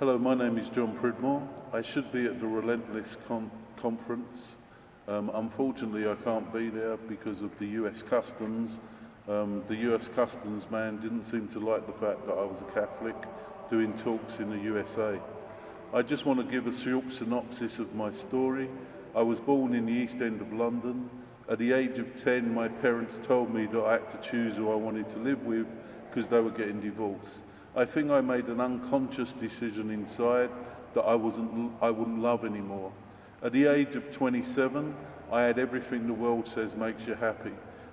Hello, my name is John Pridmore. I should be at the Relentless conference. Unfortunately, I can't be there because of the US Customs. The US Customs man didn't seem to like the fact that I was a Catholic doing talks in the USA. I just want to give a short synopsis of my story. I was born in the East End of London. At the age of 10, my parents told me that I had to choose who I wanted to live with because they were getting divorced. I think I made an unconscious decision inside that I wouldn't love anymore. At the age of 27, I had everything the world says makes you happy.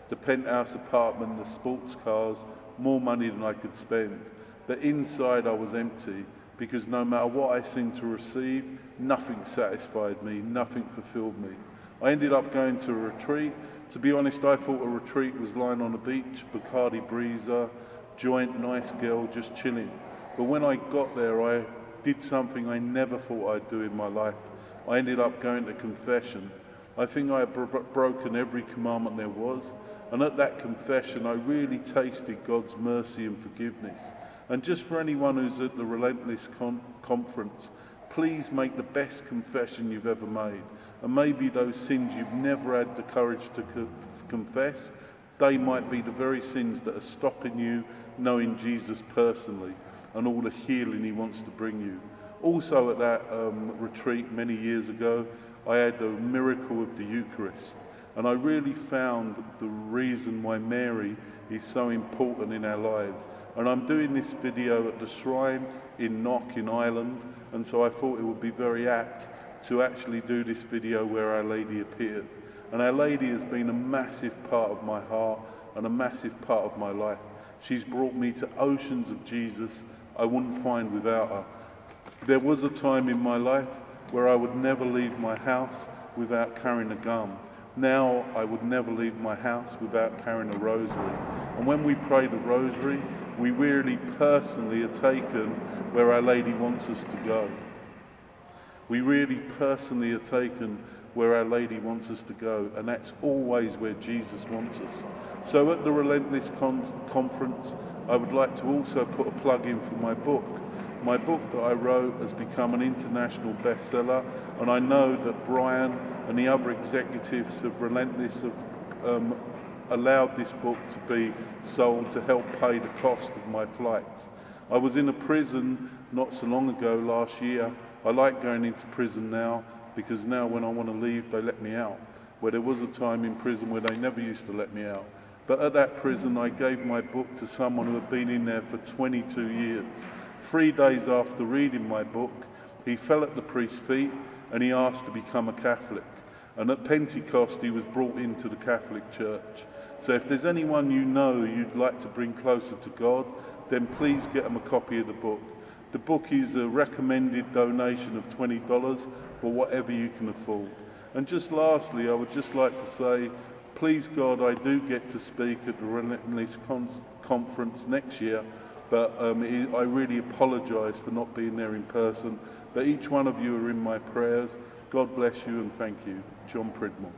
The penthouse apartment, the sports cars, more money than I could spend. But inside I was empty because no matter what I seemed to receive, nothing satisfied me, nothing fulfilled me. I ended up going to a retreat. To be honest, I thought a retreat was lying on the beach, Bacardi breezer, joint, nice girl, just chilling. But when I got there, I did something I never thought I'd do in my life. I ended up going to confession. I think I had broken every commandment there was, and at that confession I really tasted God's mercy and forgiveness. And just for anyone who's at the Relentless conference, please make the best confession you've ever made. And maybe those sins you've never had the courage to confess, they might be the very sins that are stopping you knowing Jesus personally and all the healing he wants to bring you. Also at that retreat many years ago, I had the miracle of the Eucharist. And I really found the reason why Mary is so important in our lives. And I'm doing this video at the shrine in Knock in Ireland, and so I thought it would be very apt to actually do this video where Our Lady appeared. And Our Lady has been a massive part of my heart and a massive part of my life. She's brought me to oceans of Jesus I wouldn't find without her. There was a time in my life where I would never leave my house without carrying a gun. Now I would never leave my house without carrying a rosary. And when we pray the rosary, we really personally are taken where Our Lady wants us to go. We really personally are taken where Our Lady wants us to go, and that's always where Jesus wants us. So at the Relentless conference, I would like to also put a plug in for my book. My book that I wrote has become an international bestseller, and I know that Brian and the other executives of Relentless have allowed this book to be sold to help pay the cost of my flights. I was in a prison not so long ago, last year. I like going into prison now, because now when I want to leave, they let me out. Where there was a time in prison where they never used to let me out. But at that prison, I gave my book to someone who had been in there for 22 years. 3 days after reading my book, he fell at the priest's feet and he asked to become a Catholic. And at Pentecost, he was brought into the Catholic Church. So if there's anyone you know you'd like to bring closer to God, then please get them a copy of the book. The book is a recommended donation of $20 for whatever you can afford. And just lastly, I would just like to say, please God, I do get to speak at the Relentless conference next year, but I really apologise for not being there in person. But each one of you are in my prayers. God bless you and thank you. John Pridmore.